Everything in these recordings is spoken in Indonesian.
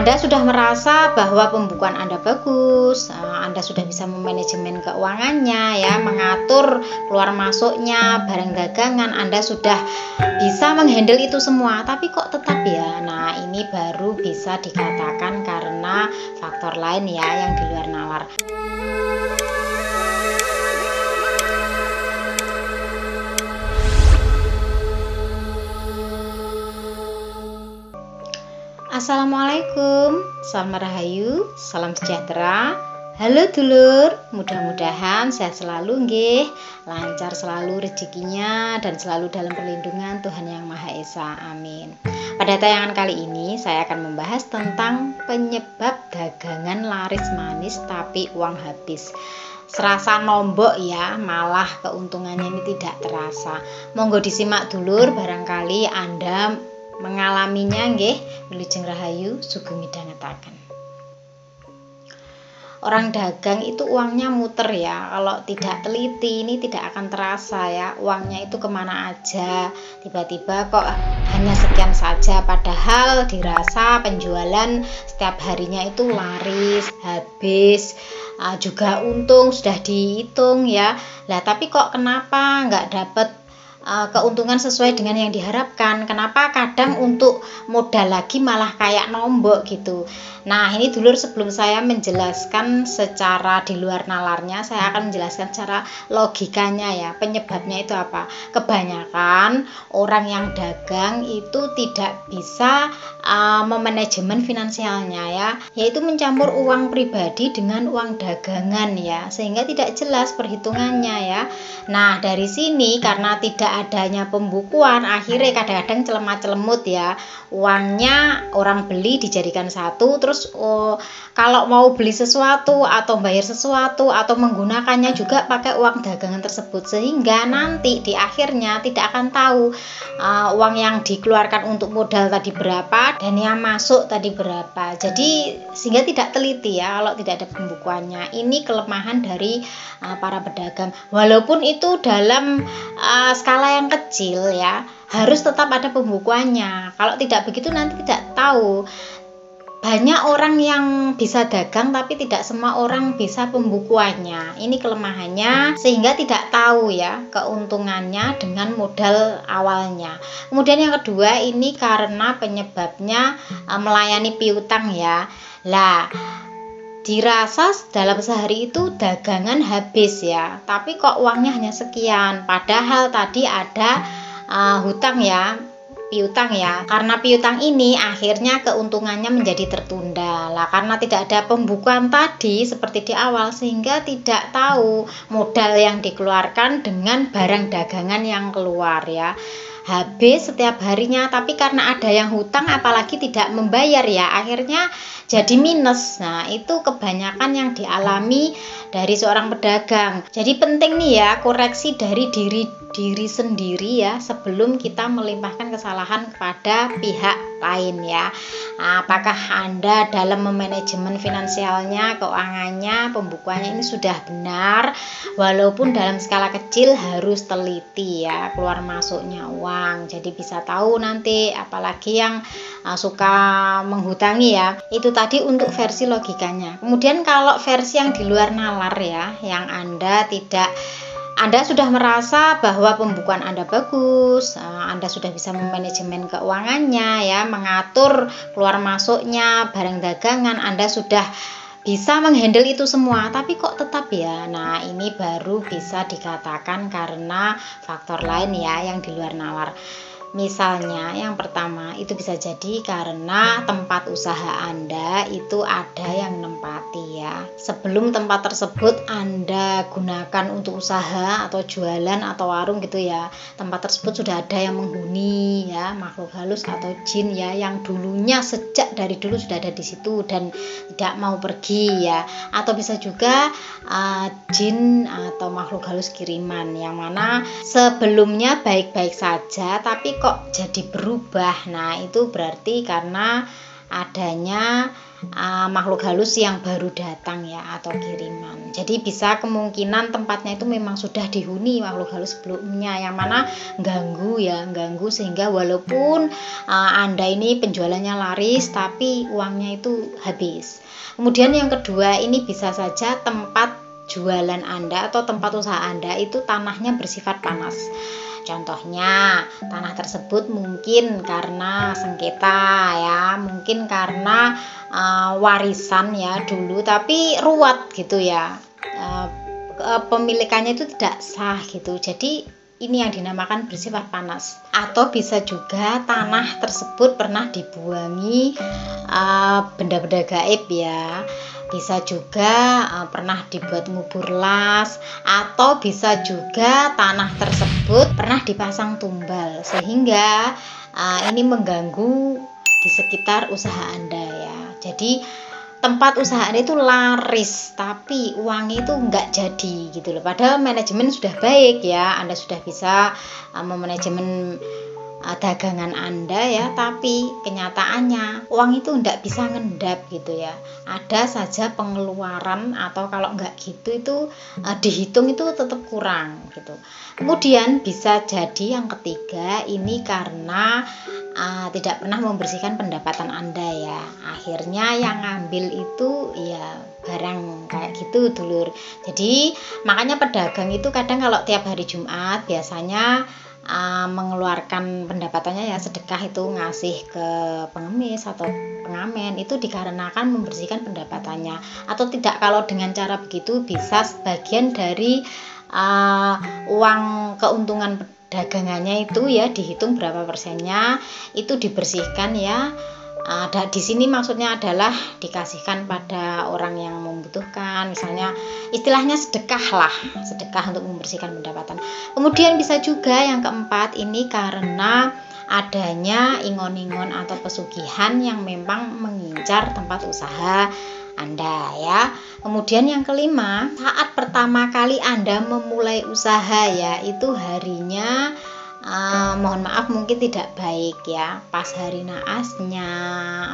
Anda sudah merasa bahwa pembukuan Anda bagus, Anda sudah bisa memanajemen keuangannya ya, mengatur keluar masuknya, barang dagangan, Anda sudah bisa menghandle itu semua, tapi kok tetap ya. Nah, ini baru bisa dikatakan karena faktor lain ya yang di luar nalar. Assalamualaikum, salam rahayu, salam sejahtera. Halo dulur, mudah-mudahan sehat selalu nggih, lancar selalu rezekinya dan selalu dalam perlindungan Tuhan Yang Maha Esa. Amin. Pada tayangan kali ini saya akan membahas tentang penyebab dagangan laris manis tapi uang habis. Serasa nombok ya, malah keuntungannya ini tidak terasa. Monggo disimak dulur, barangkali Anda mengalaminya nggih. Wilujeng rahayu sugeng midhangetaken. Orang dagang itu uangnya muter ya, kalau tidak teliti ini tidak akan terasa ya, uangnya itu kemana aja, tiba-tiba kok hanya sekian saja, padahal dirasa penjualan setiap harinya itu laris, habis, juga untung sudah dihitung ya. Lah tapi kok kenapa nggak dapat keuntungan sesuai dengan yang diharapkan? Kenapa kadang untuk modal lagi malah kayak nombok gitu? Nah, ini dulur, sebelum saya menjelaskan secara di luar nalarnya, saya akan menjelaskan secara logikanya ya, penyebabnya itu apa. Kebanyakan orang yang dagang itu tidak bisa memanajemen finansialnya ya, yaitu mencampur uang pribadi dengan uang dagangan ya, sehingga tidak jelas perhitungannya ya. Nah, dari sini karena tidak adanya pembukuan, akhirnya kadang-kadang celemat-celemut ya, uangnya orang beli dijadikan satu, terus kalau mau beli sesuatu atau bayar sesuatu atau menggunakannya juga pakai uang dagangan tersebut, sehingga nanti di akhirnya tidak akan tahu uang yang dikeluarkan untuk modal tadi berapa dan yang masuk tadi berapa. Jadi sehingga tidak teliti ya kalau tidak ada pembukuannya. Ini kelemahan dari para pedagang. Walaupun itu dalam skala yang kecil ya, harus tetap ada pembukuannya. Kalau tidak begitu nanti tidak tahu. Banyak orang yang bisa dagang tapi tidak semua orang bisa pembukuannya. Ini kelemahannya, sehingga tidak tahu ya keuntungannya dengan modal awalnya. Kemudian yang kedua, ini karena penyebabnya melayani piutang ya. Lah, dirasa dalam sehari itu dagangan habis ya, tapi kok uangnya hanya sekian, padahal tadi ada hutang ya, piutang ya. Karena piutang ini akhirnya keuntungannya menjadi tertunda lah, karena tidak ada pembukuan tadi seperti di awal, sehingga tidak tahu modal yang dikeluarkan dengan barang dagangan yang keluar ya, habis setiap harinya. Tapi karena ada yang hutang apalagi tidak membayar ya, akhirnya jadi minus. Nah, itu kebanyakan yang dialami dari seorang pedagang. Jadi penting nih ya, koreksi dari diri sendiri ya, sebelum kita melimpahkan kesalahan kepada pihak lain ya. Apakah Anda dalam memanajemen finansialnya, keuangannya, pembukuannya ini sudah benar? Walaupun dalam skala kecil harus teliti ya keluar masuknya uang. Jadi bisa tahu nanti, apalagi yang suka menghutangi ya. Itu tadi untuk versi logikanya. Kemudian kalau versi yang di luar nalar ya, yang Anda sudah merasa bahwa pembukuan Anda bagus, Anda sudah bisa memanajemen keuangannya ya, mengatur keluar masuknya, barang dagangan, Anda sudah bisa menghandle itu semua, tapi kok tetap ya. Nah, ini baru bisa dikatakan karena faktor lain ya yang di luar nalar. Misalnya yang pertama itu bisa jadi karena tempat usaha Anda itu ada yang nempati ya. Sebelum tempat tersebut Anda gunakan untuk usaha atau jualan atau warung gitu ya, tempat tersebut sudah ada yang menghuni ya, makhluk halus atau jin ya, yang dulunya sejak dari dulu sudah ada di situ dan tidak mau pergi ya. Atau bisa juga jin atau makhluk halus kiriman yang mana sebelumnya baik-baik saja tapi kok jadi berubah. Nah, itu berarti karena adanya makhluk halus yang baru datang ya, atau kiriman. Jadi bisa kemungkinan tempatnya itu memang sudah dihuni makhluk halus sebelumnya, yang mana ganggu sehingga walaupun Anda ini penjualannya laris tapi uangnya itu habis. Kemudian yang kedua, ini bisa saja tempat jualan Anda atau tempat usaha Anda itu tanahnya bersifat panas. Contohnya, tanah tersebut mungkin karena sengketa ya, mungkin karena warisan ya dulu, tapi ruwet gitu ya, pemilikannya itu tidak sah gitu. Jadi ini yang dinamakan bersifat panas. Atau bisa juga tanah tersebut pernah dibuangi benda-benda gaib ya. Bisa juga pernah dibuat ngubur las, atau bisa juga tanah tersebut pernah dipasang tumbal, sehingga ini mengganggu di sekitar usaha Anda ya. Jadi tempat usaha Anda itu laris tapi uangnya itu nggak jadi gitu loh. Padahal manajemen sudah baik ya, Anda sudah bisa memanajemen dagangan Anda ya, tapi kenyataannya uang itu nggak bisa ngendap gitu ya. Ada saja pengeluaran, atau kalau nggak gitu itu dihitung itu tetap kurang gitu. Kemudian bisa jadi yang ketiga, ini karena tidak pernah membersihkan pendapatan Anda ya. Akhirnya yang ngambil itu ya barang kayak gitu dulur. Jadi makanya pedagang itu kadang kalau tiap hari Jumat biasanya mengeluarkan pendapatannya ya sedekah, itu ngasih ke pengemis atau pengamen, itu dikarenakan membersihkan pendapatannya. Atau tidak, kalau dengan cara begitu bisa sebagian dari uang keuntungan dagangannya itu ya dihitung berapa persennya, itu dibersihkan ya. Di sini maksudnya adalah dikasihkan pada orang yang membutuhkan, misalnya istilahnya sedekah lah, sedekah untuk membersihkan pendapatan. Kemudian bisa juga yang keempat, ini karena adanya ingon-ingon atau pesugihan yang memang mengincar tempat usaha Anda ya. Kemudian yang kelima, saat pertama kali Anda memulai usaha ya, itu harinya mohon maaf mungkin tidak baik ya, pas hari naasnya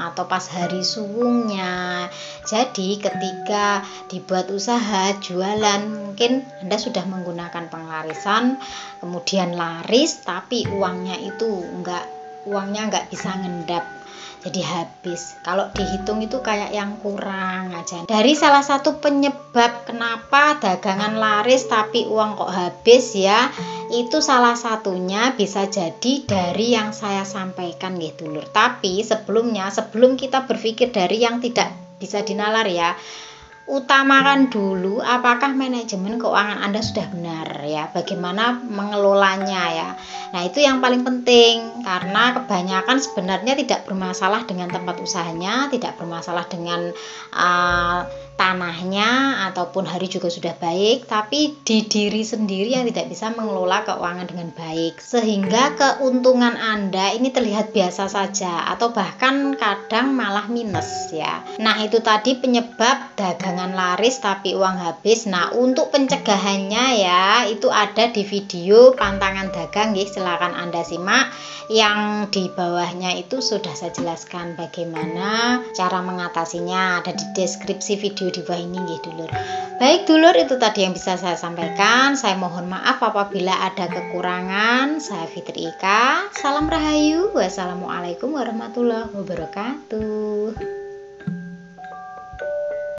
atau pas hari suwungnya. Jadi ketika dibuat usaha jualan, mungkin Anda sudah menggunakan penglarisan, kemudian laris tapi uangnya nggak bisa ngendap, jadi habis. Kalau dihitung itu kayak yang kurang aja. Dari salah satu penyebab kenapa dagangan laris tapi uang kok habis ya, itu salah satunya bisa jadi dari yang saya sampaikan nggih dulur. Tapi sebelum kita berpikir dari yang tidak bisa dinalar ya, utamakan dulu apakah manajemen keuangan Anda sudah benar ya, bagaimana mengelolanya ya. Nah itu yang paling penting, karena kebanyakan sebenarnya tidak bermasalah dengan tempat usahanya, tidak bermasalah dengan tanahnya, ataupun hari juga sudah baik, tapi di diri sendiri yang tidak bisa mengelola keuangan dengan baik, sehingga keuntungan Anda ini terlihat biasa saja atau bahkan kadang malah minus ya. Nah itu tadi penyebab dagangan laris tapi uang habis. Nah untuk pencegahannya ya, itu ada di video pantangan dagang ya, silakan Anda simak. Yang di bawahnya itu sudah saya jelaskan bagaimana cara mengatasinya, ada di deskripsi video di bawah ini nggih dulur. Baik dulur, itu tadi yang bisa saya sampaikan. Saya mohon maaf apabila ada kekurangan. Saya Fitri Ika, salam rahayu, wassalamualaikum warahmatullahi wabarakatuh.